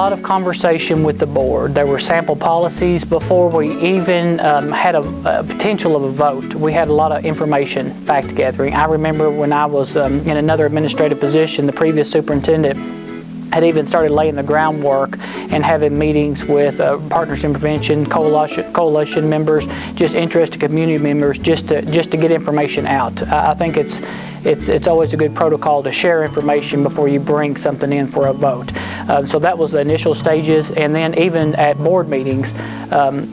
lot of conversation with the board. There were sample policies before we even had a potential of a vote. We had a lot of information, fact gathering. I remember when I was in another administrative position, the previous superintendent had even started laying the groundwork and having meetings with Partners in Prevention, coalition members, just interested community members, just to get information out. I think it's always a good protocol to share information before you bring something in for a vote. So that was the initial stages, and then even at board meetings,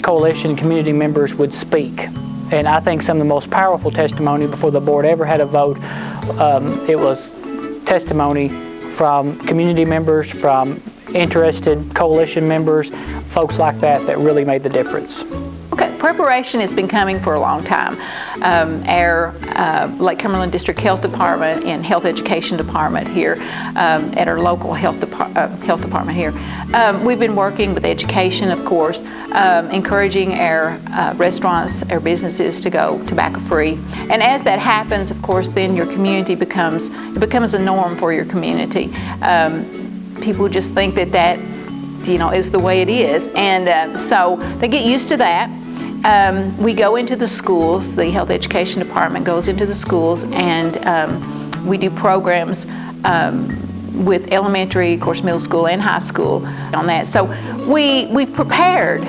coalition community members would speak. And I think some of the most powerful testimony before the board ever had a vote, it was testimony from community members, from interested coalition members, folks like that really made the difference. Okay, preparation has been coming for a long time. Our Lake Cumberland District Health Department and Health Education Department here at our local health department here, we've been working with education, of course, encouraging our restaurants, our businesses to go tobacco-free. And as that happens, of course, then your community becomes a norm for your community. People just think that is the way it is, and so they get used to that. We go into the schools, the Health Education Department goes into the schools, and we do programs with elementary, of course, middle school and high school on that. So we've prepared,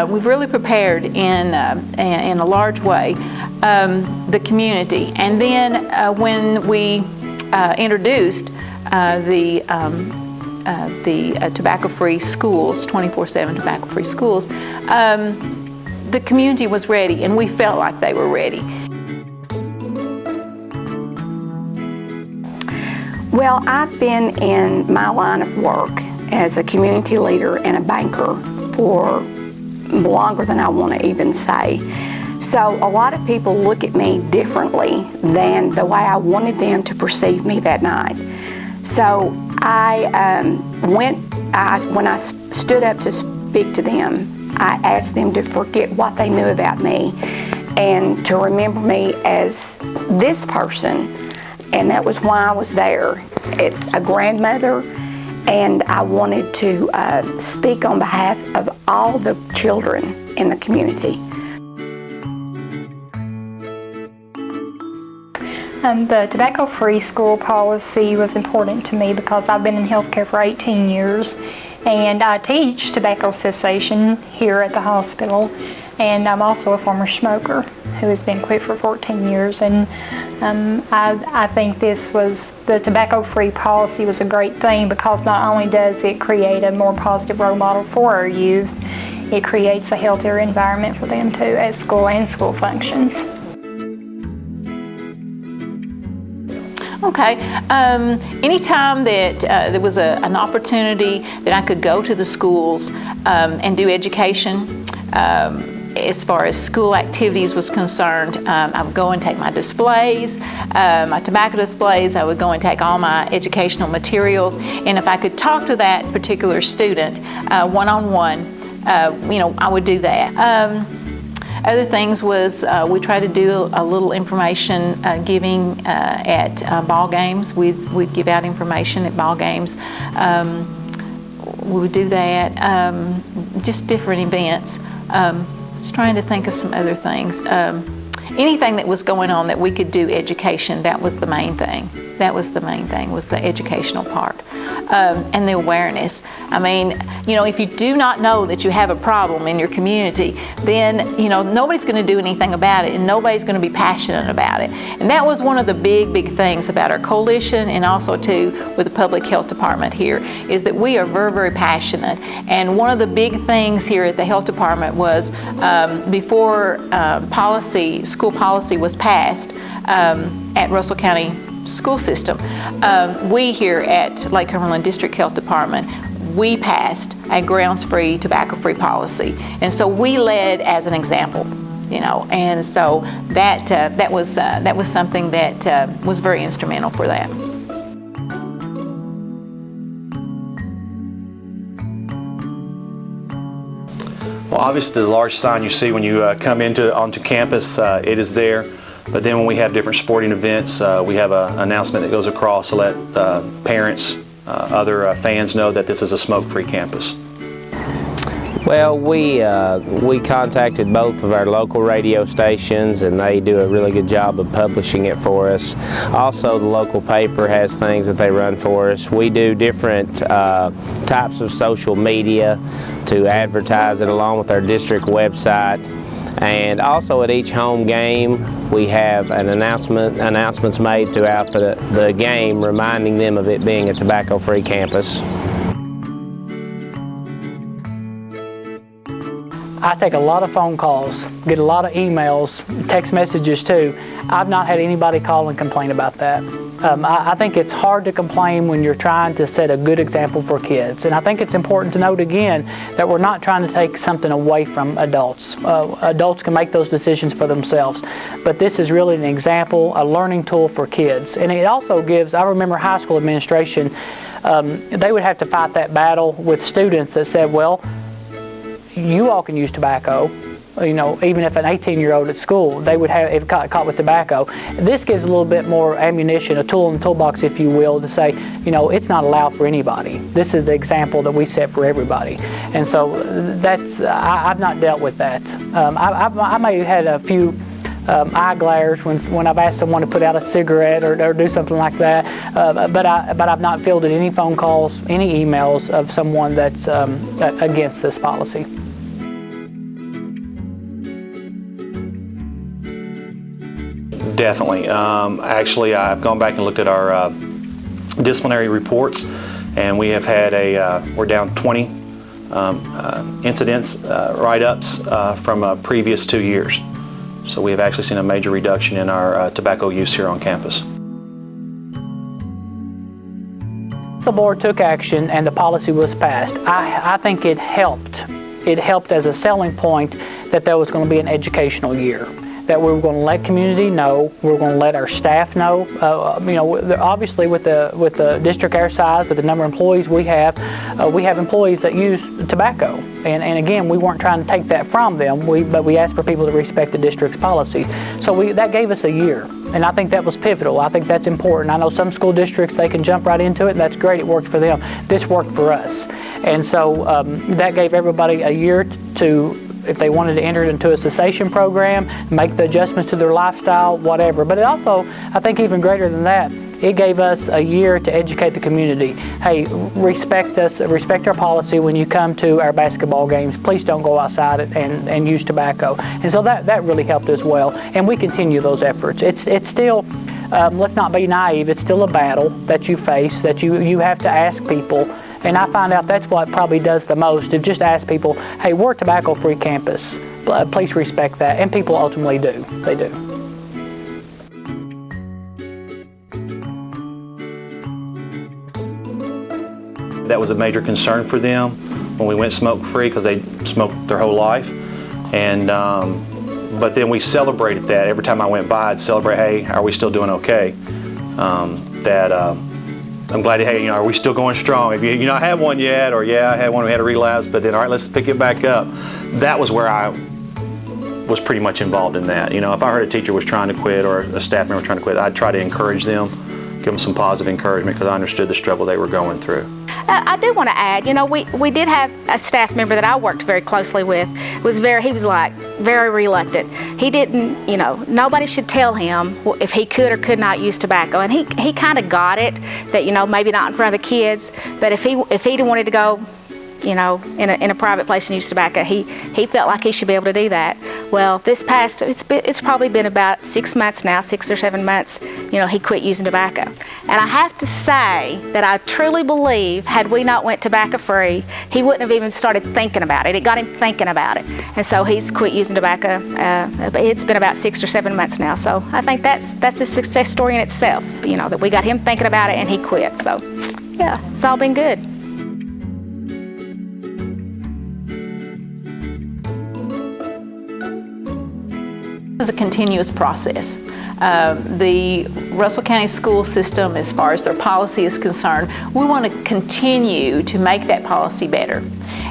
we've really prepared in a large way the community. And then when we introduced the tobacco-free schools, 24/7 tobacco-free schools, the community was ready, and we felt like they were ready. Well, I've been in my line of work as a community leader and a banker for longer than I want to even say. So a lot of people look at me differently than the way I wanted them to perceive me that night. So when I stood up to speak to them, I asked them to forget what they knew about me and to remember me as this person. And that was why I was there, a grandmother, and I wanted to speak on behalf of all the children in the community. The tobacco-free school policy was important to me because I've been in healthcare for 18 years, and I teach tobacco cessation here at the hospital, and I'm also a former smoker who has been quit for 14 years, and I think the tobacco-free policy was a great thing because not only does it create a more positive role model for our youth, it creates a healthier environment for them too at school and school functions. Okay, anytime that there was an opportunity that I could go to the schools and do education, as far as school activities was concerned, I would go and take my displays, my tobacco displays. I would go and take all my educational materials, and if I could talk to that particular student one-on-one, I would do that. Other things was we tried to do a little information giving at ball games. We'd give out information at ball games. We would do that, just different events. Just trying to think of some other things. Anything that was going on that we could do education, that was the main thing. That was the main thing, was the educational part. And the awareness. I mean, if you do not know that you have a problem in your community, then, nobody's going to do anything about it, and nobody's going to be passionate about it. And that was one of the big things about our coalition, and also too with the public health department here, is that we are very, very passionate. And one of the big things here at the health department was before school policy was passed at Russell County school system, we here at Lake Cumberland District Health Department, we passed a grounds-free, tobacco-free policy, and so we led as an example, and so that was something that was very instrumental for that. Well, obviously the large sign you see when you come onto campus, it is there. But then when we have different sporting events, we have an announcement that goes across to let parents other fans know that this is a smoke-free campus? Well, we contacted both of our local radio stations, and they do a really good job of publishing it for us. Also, the local paper has things that they run for us. We do different types of social media to advertise it along with our district website. And also at each home game, we have announcements made throughout the game reminding them of it being a tobacco-free campus. I take a lot of phone calls, get a lot of emails, text messages too. I've not had anybody call and complain about that. I think it's hard to complain when you're trying to set a good example for kids. And I think it's important to note again that we're not trying to take something away from adults. Adults can make those decisions for themselves. But this is really an example, a learning tool for kids. And it also gives, I remember high school administration, they would have to fight that battle with students that said, well, you all can use tobacco, even if an 18-year-old at school, they would have if caught with tobacco. This gives a little bit more ammunition, a tool in the toolbox, if you will, to say, it's not allowed for anybody. This is the example that we set for everybody. And so I've not dealt with that. I may have had a few eye glares when I've asked someone to put out a cigarette or do something like that, but I've not fielded any phone calls, any emails of someone that's against this policy. Definitely. Actually, I've gone back and looked at our disciplinary reports, and we have had we're down 20 incidents, write-ups from previous 2 years. So we have actually seen a major reduction in our tobacco use here on campus. The board took action and the policy was passed. I think it helped. It helped as a selling point that there was going to be an educational year, that we were going to let community know, we were going to let our staff know. Obviously with the district our size, with the number of employees we have employees that use tobacco. And again, we weren't trying to take that from them, but we asked for people to respect the district's policy. So that gave us a year, and I think that was pivotal. I think that's important. I know some school districts, they can jump right into it, and that's great, it worked for them. This worked for us. And so that gave everybody a year to, if they wanted to enter into a cessation program, make the adjustments to their lifestyle, whatever. But it also, I think even greater than that, it gave us a year to educate the community. Hey, respect us, respect our policy when you come to our basketball games. Please don't go outside and use tobacco. And so that really helped as well. And we continue those efforts. It's still, let's not be naive, it's still a battle that you face, that you have to ask people. And I find out that's what probably does the most, to just ask people, hey, we're a tobacco-free campus. Please respect that. And people ultimately do. They do. That was a major concern for them when we went smoke-free, because they smoked their whole life. And but then we celebrated that. Every time I went by, I'd celebrate, hey, are we still doing okay? I'm glad, hey, are we still going strong? If you I had one yet, or yeah, I had one, we had a relapse, but then, all right, let's pick it back up. That was where I was pretty much involved in that. If I heard a teacher was trying to quit or a staff member was trying to quit, I'd try to encourage them, give them some positive encouragement, because I understood the struggle they were going through. I do want to add, we did have a staff member that I worked very closely with. He was like very reluctant. He didn't, nobody should tell him if he could or could not use tobacco. And he kind of got it that, maybe not in front of the kids, but if he wanted to go, in a private place and use tobacco, he felt like he should be able to do that. Well, it's probably been about 6 months now, 6 or 7 months, he quit using tobacco. And I have to say that I truly believe, had we not went tobacco free, he wouldn't have even started thinking about it. It got him thinking about it. And so he's quit using tobacco. It's been about 6 or 7 months now. So I think that's a success story in itself, that we got him thinking about it and he quit. So yeah, it's all been good. This is a continuous process. The Russell County school system, as far as their policy is concerned, we want to continue to make that policy better.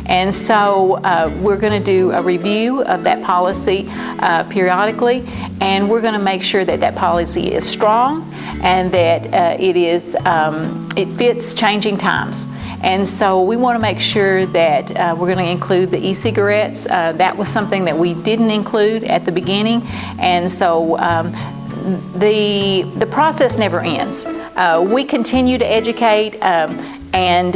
And so we're going to do a review of that policy periodically, and we're going to make sure that that policy is strong and that it fits changing times. And so we want to make sure that we're going to include the e-cigarettes. That was something that we didn't include at the beginning, and so the process never ends. We continue to educate, and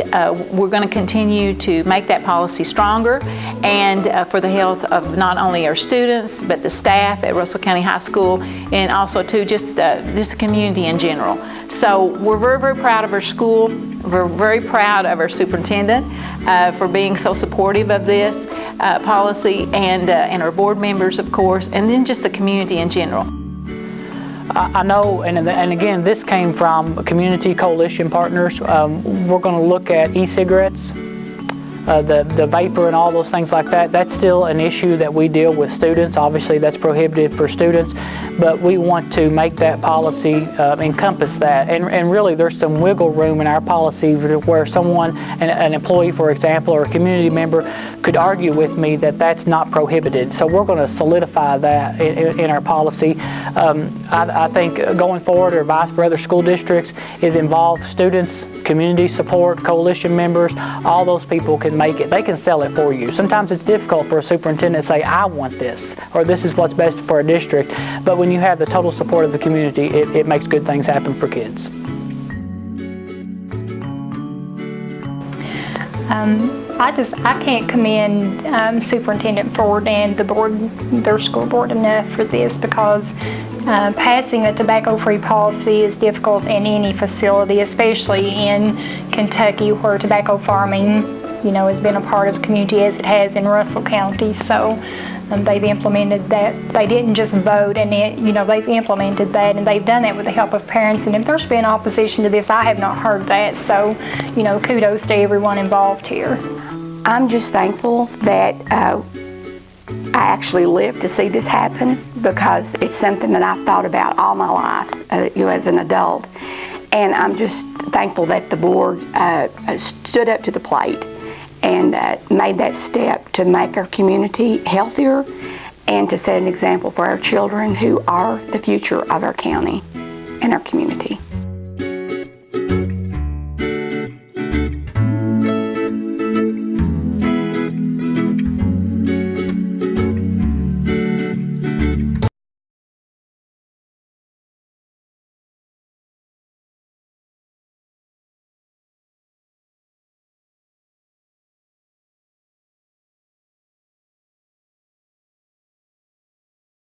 we're going to continue to make that policy stronger and for the health of not only our students but the staff at Russell County High School, and also too just the community in general. So we're very, very proud of our school. We're very proud of our superintendent for being so supportive of this policy, and our board members, of course, and then just the community in general. I know, and again, this came from community coalition partners. We're going to look at e-cigarettes, the vapor and all those things like that. That's still an issue that we deal with students. Obviously, that's prohibited for students, but we want to make that policy encompass that. And really, there's some wiggle room in our policy where someone, an employee, for example, or a community member, could argue with me that that's not prohibited. So we're going to solidify that in our policy. I think going forward, our advice for other school districts is involve students, community support, coalition members. All those people can make it. They can sell it for you. Sometimes it's difficult for a superintendent to say, I want this, or this is what's best for a district. But when you have the total support of the community, it makes good things happen for kids. I can't commend Superintendent Ford and the board, their school board, enough for this, because passing a tobacco-free policy is difficult in any facility, especially in Kentucky, where tobacco farming, has been a part of the community as it has in Russell County. So they've implemented that. They didn't just vote, and they've implemented that, and they've done that with the help of parents. And if there's been opposition to this, I have not heard that. So, kudos to everyone involved here. I'm just thankful that I actually lived to see this happen, because it's something that I've thought about all my life, as an adult. And I'm just thankful that the board stood up to the plate and made that step to make our community healthier and to set an example for our children, who are the future of our county and our community.